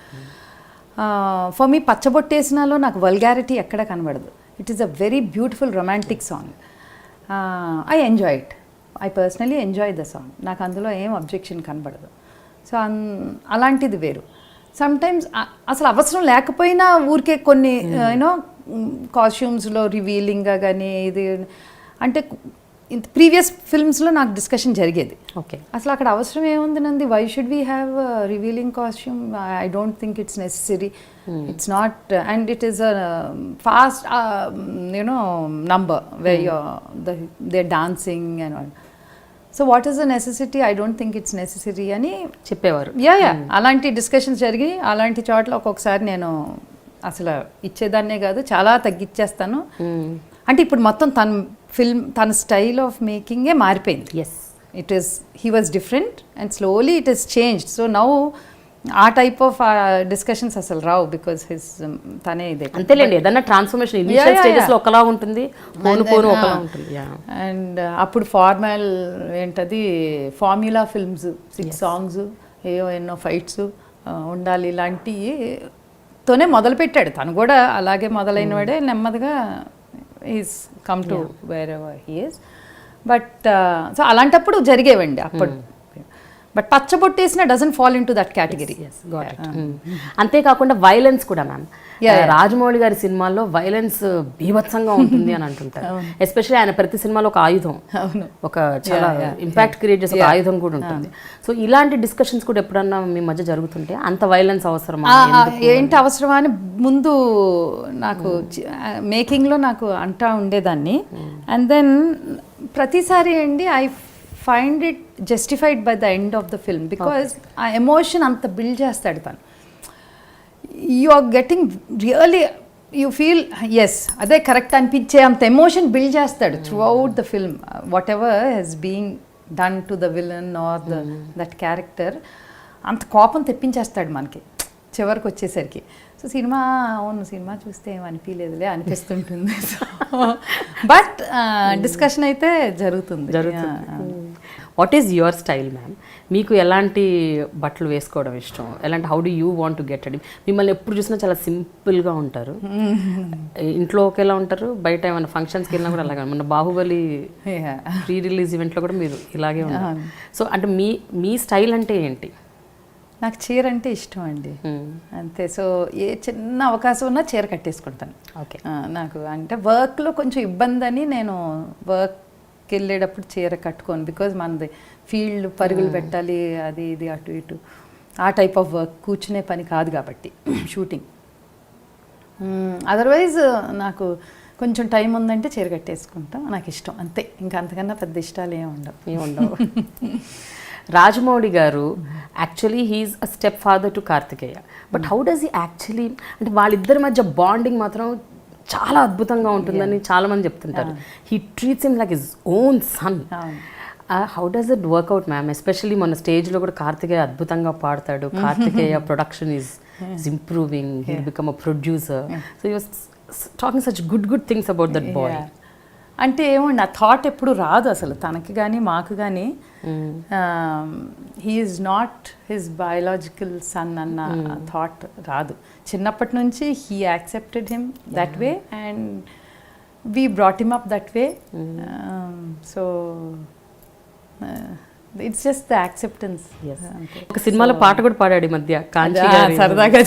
For me పచ్చబొట్టేసినాలో నాకు వల్గారిటీ ఎక్కడ కనబడదు. It is a very beautiful romantic song. I enjoy it. I personally enjoy the song. నాకు అందులో ఏం అబ్జెక్షన్ కనబడదు. సో అలాంటిది వేరు. సమ్టైమ్స్ అసలు అవసరం లేకపోయినా ఊరికే కొన్ని యూనో కాస్ట్యూమ్స్లో రివీలింగ్గా కానీ ఇది అంటే ప్రీవియస్ ఫిల్మ్స్లో నాకు డిస్కషన్ జరిగేది. ఓకే, అసలు అక్కడ అవసరం ఏముంది నంది, why should we have revealing costume? I don't think it's necessary. It's not, and it is a fast you know number where they dancing and all. So what is the necessity? I don't think it's necessary అని చెప్పేవారు. Yeah అలాంటి discussions జరిగి అలాంటి చోట్ల ఒక్కొక్కసారి నేను అసలు ఇచ్చేదాన్నే కాదు, చాలా తగ్గించేస్తాను. అంటే ఇప్పుడు మొత్తం తన స్టైల్ ఆఫ్ మేకింగే మారిపోయింది. Yes, it is he was different and slowly it is changed. So now ఆ టైప్ ఆఫ్ డిస్కషన్స్ అసలు రావు, బికాస్ తనే ఇదే. అంతేలేండి, ఏదన్నా ట్రాన్స్ఫర్మేషన్ ఇనిషియల్ స్టేజెస్ లో ఒకలా ఉంటుంది, పోను ఒకలా ఉంటుంది. అండ్ అప్పుడు ఫార్మల్ ఏంటది ఫార్ములా ఫిల్మ్స్, 6 songs, ఎన్నో ఫైట్స్ ఉండాలి, ఇలాంటితోనే మొదలుపెట్టాడు. తను కూడా అలాగే మొదలైన వాడే నెమ్మదిగా is come to wherever he is. But so అలాంటప్పుడు జరిగేవండి అప్పుడు. But Pachabottesina doesn't fall into that category. అంతేకాకుండా వైలెన్స్ కూడా మ్యామ్, రాజమౌళి గారి సినిమాల్లో వైలెన్స్ బీభత్సంగా ఉంటుంది అని అంటుంటారు. ఎస్పెషల్లీ ఆయన ప్రతి సినిమాలో ఒక ఆయుధం, ఒక చాలా ఇంపాక్ట్ క్రియేట్ చేసే ఒక ఆయుధం కూడా ఉంటుంది. సో ఇలాంటి డిస్కషన్స్ కూడా ఎప్పుడన్నా మీ మధ్య జరుగుతుంటే అంత వైలెన్స్ అవసరమా, ఏంటి అవసరమా అని ముందు నాకు మేకింగ్లో నాకు అంటా ఉండేదాన్ని. అండ్ దెన్ ప్రతిసారి అండి I find it justified by the end of the film, because ఆ ఎమోషన్ అంత బిల్డ్ చేస్తాడు తను. You are getting really you feel yes అదే కరెక్ట్ అనిపించే అంత ఎమోషన్ బిల్డ్ చేస్తాడు throughout the film. Whatever he's being done to the villain or that character అంత కోపం తెప్పించేస్తాడు మనకి చివరికి వచ్చేసరికి. సో సినిమా చూస్తే ఏం అనిపించలేదులే అనిపిస్తుంటుంది. బట్ డిస్కషన్ అయితే జరుగుతుంది. What is your style ma'am? మీకు ఎలాంటి బట్టలు వేసుకోవడం ఇష్టం? How do you want to get ready? మిమ్మల్ని ఎప్పుడు చూసినా చాలా సింపుల్గా ఉంటారు. ఇంట్లో ఒకేలా ఉంటారు, బయట ఏమైనా ఫంక్షన్స్కి వెళ్ళినా కూడా అలాగే. మన బాహుబలి ప్రీ రిలీజ్ ఈవెంట్లో కూడా మీరు ఇలాగే ఉన్నారు. సో అంటే మీ స్టైల్ అంటే ఏంటి? నాకు చీర అంటే ఇష్టం అండి, అంతే. సో ఏ చిన్న అవకాశం ఉన్నా చీర కట్టేసుకుంటాను. ఓకే, నాకు అంటే వర్క్లో కొంచెం ఇబ్బంది అని నేను వర్క్కి వెళ్ళేటప్పుడు చీర కట్టుకోను. బికాజ్ మనది ఫీల్డ్ పరుగులు పెట్టాలి, అది ఇది అటు ఇటు ఆ టైప్ ఆఫ్ వర్క్, కూర్చునే పని కాదు కాబట్టి షూటింగ్. అదర్వైజ్ నాకు కొంచెం టైం ఉందంటే చీర కట్టేసుకుంటాం, నాకు ఇష్టం అంతే. ఇంకా అంతకన్నా పెద్ద ఇష్టాలు ఏమి ఉండవు. రాజమౌళి గారు actually he is a step father to Karthikeya, but how does he actually, అంటే వాళ్ళిద్దరి మధ్య బాండింగ్ మాత్రం చాలా అద్భుతంగా ఉంటుందని చాలా మంది చెప్తుంటారు. He treats him like his own son. How does it work out ma'am? Especially మన స్టేజ్లో కూడా కార్తికేయ అద్భుతంగా పాడతాడు. Karthikeya production is improving, he become a producer. So you was talking such good things about that boy. అంటే ఏమండి, ఆ థాట్ ఎప్పుడు రాదు అసలు తనకి కానీ మాకు కానీ. He is not his biological son అన్న థాట్ రాదు. చిన్నప్పటి నుంచి he accepted him that way and we brought him up that way. So it's just the acceptance. ఒక సినిమాలో పాట కూడా పాడాడు ఈ మధ్య, కాంచి గారి. సరదాగా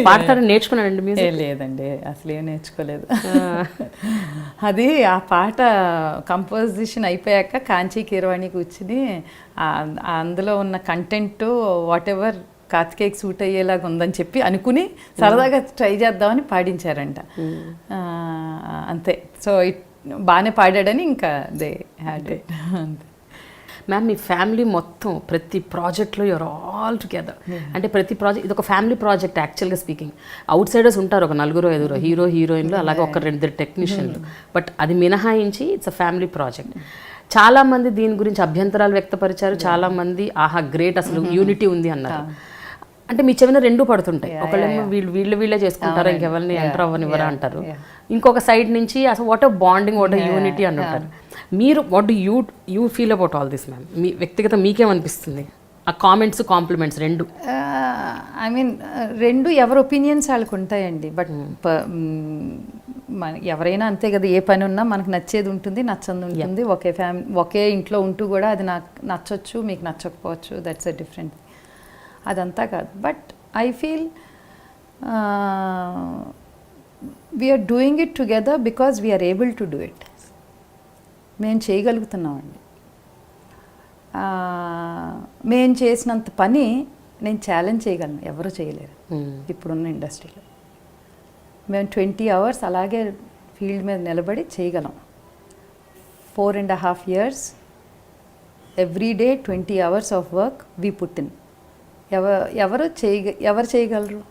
పాడతాడని నేర్చుకున్నాడండి మీరు? లేదండి, అసలు ఏం నేర్చుకోలేదు. అది ఆ పాట కంపోజిషన్ అయిపోయాక కాంచీ కీరవాణి కూర్చుని అందులో ఉన్న కంటెంట్ వాట్ ఎవర్ కార్తికేయకి సూట్ అయ్యేలాగా ఉందని చెప్పి అనుకుని సరదాగా ట్రై చేద్దామని పాడించారంట, అంతే. సో బాగానే పాడాడని ఇంకా దే హ్యాడ్ ఇట్, అంతే. మ్యామ్, మీ ఫ్యామిలీ మొత్తం ప్రతి ప్రాజెక్ట్లో యూఆర్ ఆల్ టుగెదర్. అంటే ప్రతి ప్రాజెక్ట్ ఇది ఒక ఫ్యామిలీ ప్రాజెక్ట్ యాక్చువల్గా స్పీకింగ్. అవుట్ సైడర్స్ ఉంటారు, ఒక 4-5 హీరో హీరోయిన్లు, అలాగే ఒక 2 టెక్నీషియన్లు, బట్ అది మినహాయించి ఇట్స్ అ ఫ్యామిలీ ప్రాజెక్ట్. చాలా మంది దీని గురించి అభ్యంతరాలు వ్యక్తపరిచారు, చాలా మంది ఆహా గ్రేట్ అసలు యూనిటీ ఉంది అన్నారు. అంటే మీ చెవిన రెండు పడుతుంటాయి, ఒకళ్ళేమో వీళ్ళే చేసుకుంటారు, ఇంకెవరిని ఎంటర్ అవ్వనివ్వరా అంటారు. ఇంకొక సైడ్ నుంచి అసలు వాట్ బాండింగ్, వాట్ యూనిటీ అని అంటారు. మీరు what do you feel about all this ma'am? మీ వ్యక్తిగత మీకేమనిపిస్తుంది ఆ కామెంట్స్ కాంప్లిమెంట్స్ రెండు? ఐ మీన్ రెండు ఎవరి ఒపీనియన్స్ వాళ్ళకు ఉంటాయండి. బట్ ఎవరైనా అంతే కదా, ఏ పని ఉన్నా మనకు నచ్చేది ఉంటుంది, నచ్చంది ఉంటుంది. ఒకే ఇంట్లో ఉంటూ కూడా అది నాకు నచ్చొచ్చు, మీకు నచ్చకపోవచ్చు, దట్స్ ఎ డిఫరెంట్. అదంతా కాదు. But I feel we're doing it together because we're able to do it. మేము చేయగలుగుతున్నామండి. మేము చేసినంత పని నేను ఛాలెంజ్ చేయగలను, ఎవరు చేయలేరు ఇప్పుడున్న ఇండస్ట్రీలో. మేము 20 hours అలాగే ఫీల్డ్ మీద నిలబడి చేయగలం. 4.5 years every day 20 hours of work we put in. ఎవరు చేయగలరు?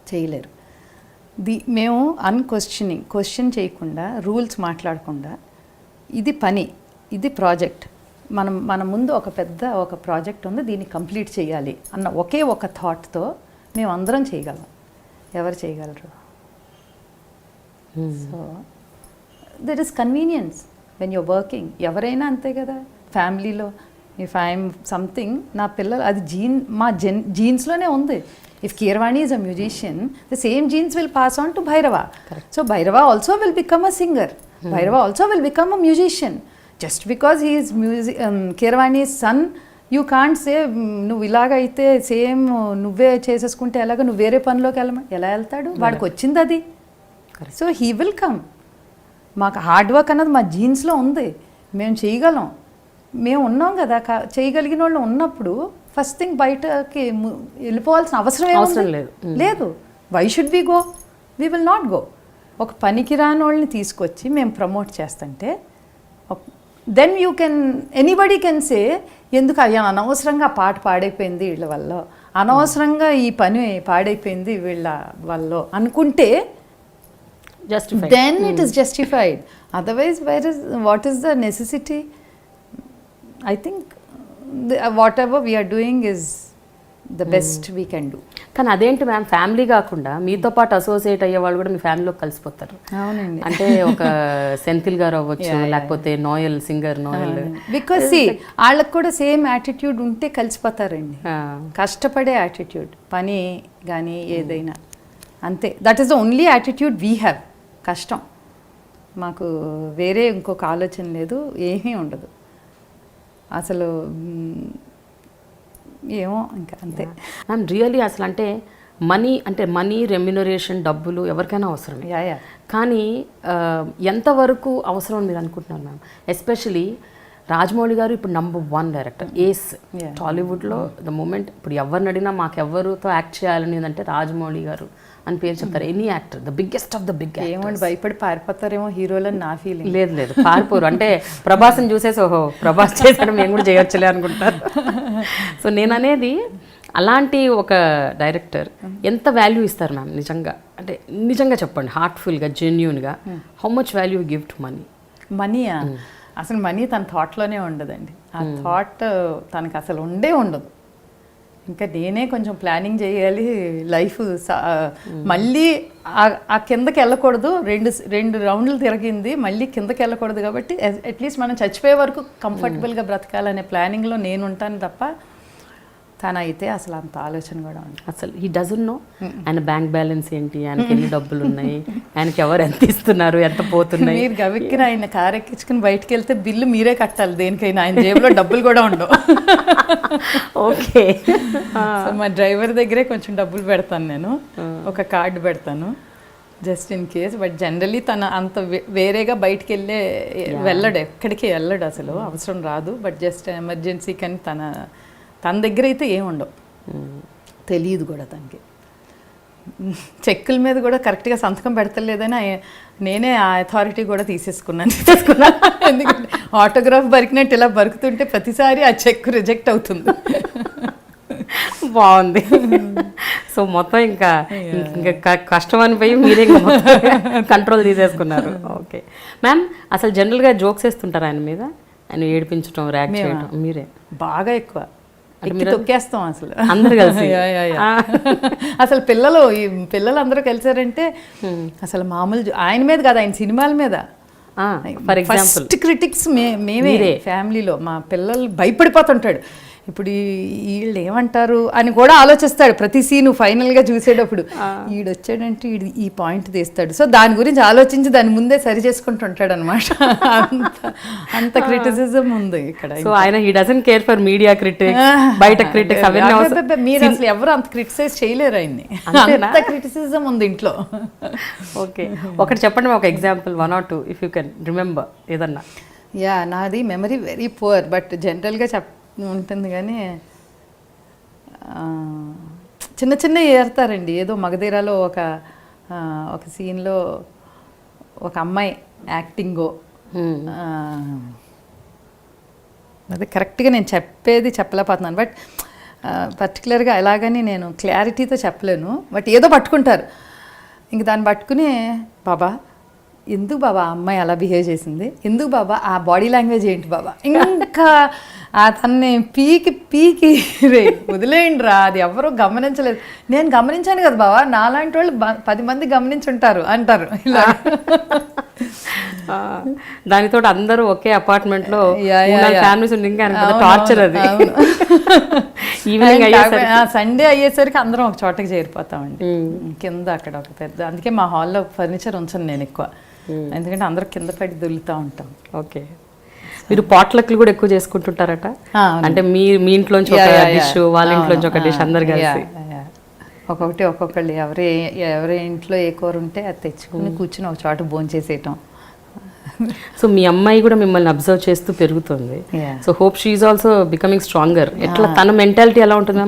చేయలేరు. మేము క్వశ్చన్ చేయకుండా, రూల్స్ మాట్లాడకుండా, ఇది పని, ఇది ప్రాజెక్ట్, మన ముందు ఒక ప్రాజెక్ట్ ఉంది, దీన్ని కంప్లీట్ చేయాలి అన్న ఒకే ఒక థాట్తో మేము అందరం చేయగలం. ఎవరు చేయగలరు? So that is convenience when you're working. ఎవరైనా అంతే కదా. ఫ్యామిలీలో ఇఫ్ ఐఎమ్ సంథింగ్, నా పిల్లలు అది జీన్స్లోనే ఉంది. If Keeravani is a musician, the same genes will pass on to Bhairava. So Bhairava also will become a singer. Bhairava also will become a musician. Just because he is Keeravani's son, you can't say నువ్వు ఇలాగైతే same నువ్వే చేసేసుకుంటే ఎలాగ, నువ్వు వేరే పనిలోకి ఎలా వెళ్తాడు? వాడికి వచ్చింది అది. So he will come. మాకు హార్డ్ వర్క్ అన్నది మా జీన్స్లో ఉంది, మేము చేయగలం. మేము ఉన్నాం కదా, చేయగలిగిన వాళ్ళు ఉన్నప్పుడు ఫస్ట్ థింగ్ బయటకి వెళ్ళిపోవాల్సిన అవసరం లేదు. Why should we go? We will not go. ఒక పనికి రాని వాళ్ళని తీసుకొచ్చి మేము ప్రమోట్ చేస్తుంటే then you can, anybody can say ఎందుకు అయ్యా అనవసరంగా పాట పాడైపోయింది వీళ్ళ వల్ల, అనవసరంగా ఈ పని పాడైపోయింది వీళ్ళ వల్ల అనుకుంటే then it is justified. Otherwise what is the necessity? I think whatever we are doing is the best we can do. కానీ అదేంటి మ్యామ్, ఫ్యామిలీ కాకుండా మీతో పాటు అసోసియేట్ అయ్యే వాళ్ళు కూడా మీ ఫ్యామిలీలోకి కలిసిపోతారు. అవునండి. అంటే ఒక సెంథిల్ గారు అవ్వచ్చు, లేకపోతే నోయల్ సింగర్ నోయల్, బికాస్ వాళ్ళకి కూడా సేమ్ యాటిట్యూడ్ ఉంటే కలిసిపోతారండి. కష్టపడే యాటిట్యూడ్, పని కానీ ఏదైనా అంతే. That is the only attitude we have. కష్టం, మాకు వేరే ఇంకొక ఆలోచన లేదు, ఏమీ ఉండదు అసలు. ఏమో ఇంకా అంతే మ్యామ్. రియలీ అసలు అంటే మనీ రెమ్యునరేషన్, డబ్బులు ఎవరికైనా అవసరమే. కానీ ఎంతవరకు అవసరం మీరు అనుకుంటున్నారు మ్యామ్? ఎస్పెషలీ రాజమౌళి గారు ఇప్పుడు #1 డైరెక్టర్, ఏస్ టాలీవుడ్లో ద మూమెంట్. ఇప్పుడు ఎవరిని అడిగినా మాకు ఎవరితో యాక్ట్ చేయాలని అంటే రాజమౌళి గారు అని పేరు చెప్తారు. Any actor, the biggest of the big. ఏమంటే భయపడి పారిపోతారేమో హీరోలని నా ఫీలింగ్. లేదు పారిపోరు. అంటే ప్రభాస్ని చూసేసి ఓహో ప్రభాస్ చేశాడు మేము కూడా చేయొచ్చులే అనుకుంటారు. సో నేను అనేది అలాంటి ఒక డైరెక్టర్ ఎంత వాల్యూ ఇస్తారు మ్యామ్ నిజంగా? అంటే నిజంగా చెప్పండి, హార్ట్ఫుల్గా, జెన్యూన్గా, how much value give to మనీయా? అసలు మనీ తన థాట్లోనే ఉండదండి. ఆ థాట్ తనకు అసలు ఉండదు. ఇంకా నేనే కొంచెం ప్లానింగ్ చేయాలి లైఫ్. మళ్ళీ ఆ కిందకి వెళ్ళకూడదు, రెండు రౌండ్లు తిరిగింది, మళ్ళీ కిందకి వెళ్ళకూడదు. కాబట్టి అట్లీస్ట్ మనం చచ్చిపోయే వరకు కంఫర్టబుల్గా బ్రతకాలనే ప్లానింగ్లో నేను ఉంటాను తప్ప తనైతే అసలు అంత ఆలోచన కూడా ఉంది. అసలు హీ డజంట్ నో ఆయన బ్యాంక్ బ్యాలెన్స్ ఏంటి, ఆయనకి ఎన్ని డబ్బులు ఉన్నాయి, ఆయనకి ఎవరు ఎంత ఇస్తున్నారు, ఎంత పోతున్నాయి. మీరు గవిక్కిన ఆయన కారు ఎక్కించుకుని బయటకు వెళ్తే బిల్లు మీరే కట్టాలి దేనికైనా. ఆయన జేబులో డబ్బులు కూడా ఉండవు. ఓకే. మా డ్రైవర్ దగ్గరే కొంచెం డబ్బులు పెడతాను నేను, ఒక కార్డు పెడతాను just in case. But generally తన అంత వేరేగా బయటికి వెళ్ళడు, ఎక్కడికి వెళ్ళడు, అసలు అవసరం రాదు. But just emergency. కానీ తన దగ్గర అయితే ఏం ఉండవు, తెలియదు కూడా తనకి. చెక్కుల మీద కూడా కరెక్ట్గా సంతకం పెడతలేదని నేనే ఆ అథారిటీ కూడా తీసేసుకున్నాను. ఎందుకంటే ఆటోగ్రాఫ్ బరికినట్టు ఇలా బరుకుతుంటే ప్రతిసారి ఆ చెక్ రిజెక్ట్ అవుతుంది. బాగుంది. సో మొత్తం ఇంకా కష్టం అనిపోయి మీరే కంట్రోల్ తీసేసుకున్నారు. ఓకే. ఓకే మ్యామ్, అసలు జనరల్గా జోక్స్ వేస్తుంటారు ఆయన మీద, ఆయన ఏడిపించడం, ర్యాక్ చేయడం? మీరే బాగా ఎక్కువ తొక్కేస్తాం అసలు అందరు కలిసి. అసలు పిల్లలు అందరూ కలిసారంటే అసలు మామూలు ఆయన మీద కాదు, ఆయన సినిమాల మీద. ఫర్ ఎగ్జాంపుల్ ఫస్ట్ క్రిటిక్స్ మేమే ఫ్యామిలీలో. మా పిల్లలు భయపడిపోతుంటాడు, ఇప్పుడు వీళ్ళు ఏమంటారు అని కూడా ఆలోచిస్తాడు ప్రతి సీను ఫైనల్గా చూసేటప్పుడు. ఈడొచ్చాడంటే ఈ పాయింట్ తీస్తాడు, సో దాని గురించి ఆలోచించి దాని ముందే సరి చేసుకుంటుంటాడు అనమాట. అంత క్రిటిసిజం ఉంది ఇక్కడ. సో ఆయన he doesn't care for media critics, బయట క్రిటిక్స్ అవన్నీ. మీరు అసలు ఎవరు అంత క్రిటిసైజ్ చేయలేరు ఆయన్ని, అంత క్రిటిసిజం ఉంది ఇంట్లో. ఓకే, ఒకటి చెప్పండి, ఒక example, 1 or 2 if you can remember ఏదన్నా. నాది మెమరీ వెరీ పువర్, బట్ జనరల్గా ఉంటుంది కానీ చిన్న చిన్న ఏరుతారండి. ఏదో మగధీరాలో ఒక సీన్లో ఒక అమ్మాయి యాక్టింగో, అదే కరెక్ట్గా నేను చెప్పలేకపోతున్నాను, బట్ పర్టికులర్గా ఎలాగని నేను క్లారిటీతో చెప్పలేను. బట్ ఏదో పట్టుకుంటారు, ఇంక దాన్ని పట్టుకుని బాబా ఎందుకు బాబా ఆ అమ్మాయి అలా బిహేవ్ చేసింది, ఎందుకు బాబా ఆ బాడీ లాంగ్వేజ్ ఏంటి బాబా, ఇంకా అతన్ని పీకి రే వదిలేయండి రా, అది ఎవరూ గమనించలేదు. నేను గమనించాను కదా బాబా, నాలాంటి వాళ్ళు 10 మంది గమనించుంటారు అంటారు ఇలా. దానితో అందరూ ఒకే అపార్ట్మెంట్ లో ఫ్యామిలీస్ ఇంకా టార్చర్ అది. ఈవినింగ్ సండే అయ్యేసరికి అందరం ఒక చోటకి చేరిపోతామండి కింద. అక్కడ ఒక పెద్ద, అందుకే మా హాల్లో ఫర్నిచర్ ఉంచను నేను ఎక్కువ, ఎందుకంటే అందరూ కింద పడి దొల్లుతూ ఉంటాం. ఓకే, మీరు పాట్లక్లు కూడా ఎక్కువ చేసుకుంటుంటారట, అంటే మీ ఇంట్లోంచి ఒక డిష్, వాళ్ళ ఇంట్లోంచి ఒక డిష్, అందరు కలిసి ఒక్కొక్కళ్ళు ఎవరి ఇంట్లో ఏ కూర ఉంటే అది తెచ్చుకుని కూర్చుని ఒక చోట భోంచేసేయటం. సో మీ అమ్మాయి కూడా మిమ్మల్ని అబ్జర్వ్ చేస్తూ పెరుగుతుంది. So hope she is also becoming stronger. ఎట్లా తన మెంటాలిటీ ఎలా ఉంటుంది?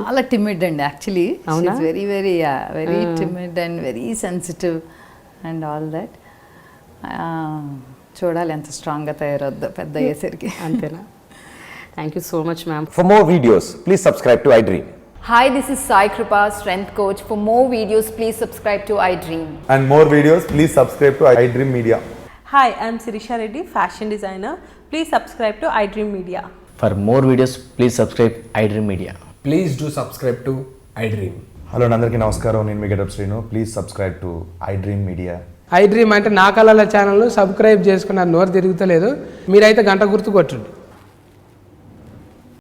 చాలా టిమిడ్ అండి actually, very very very timid and very sensitive and all that. చూడాలి ఎంత స్ట్రాంగ్గా తయారవుద్దో పెద్ద అయ్యేసరికి. అంతేనా? Thank you so much ma'am. For more videos, please subscribe to iDream. Hi, this is Sai Kripa, Strength Coach. For more videos, please subscribe to iDream. And more videos, please subscribe to iDream Media. Hi, I'm Sirisha Reddy, fashion designer. Please subscribe to iDream Media. For more videos, please subscribe iDream Media. Please do subscribe to iDream. Hello అందరికీ నమస్కారం, నేను మీ Getup Srinu. Please subscribe to iDream Media. iDream అంటే నా కళల channel subscribe చేసుకున్నారు, నోరు తిరుగుతలేదు. మీరైతే గంట గుర్తు కొట్టండి.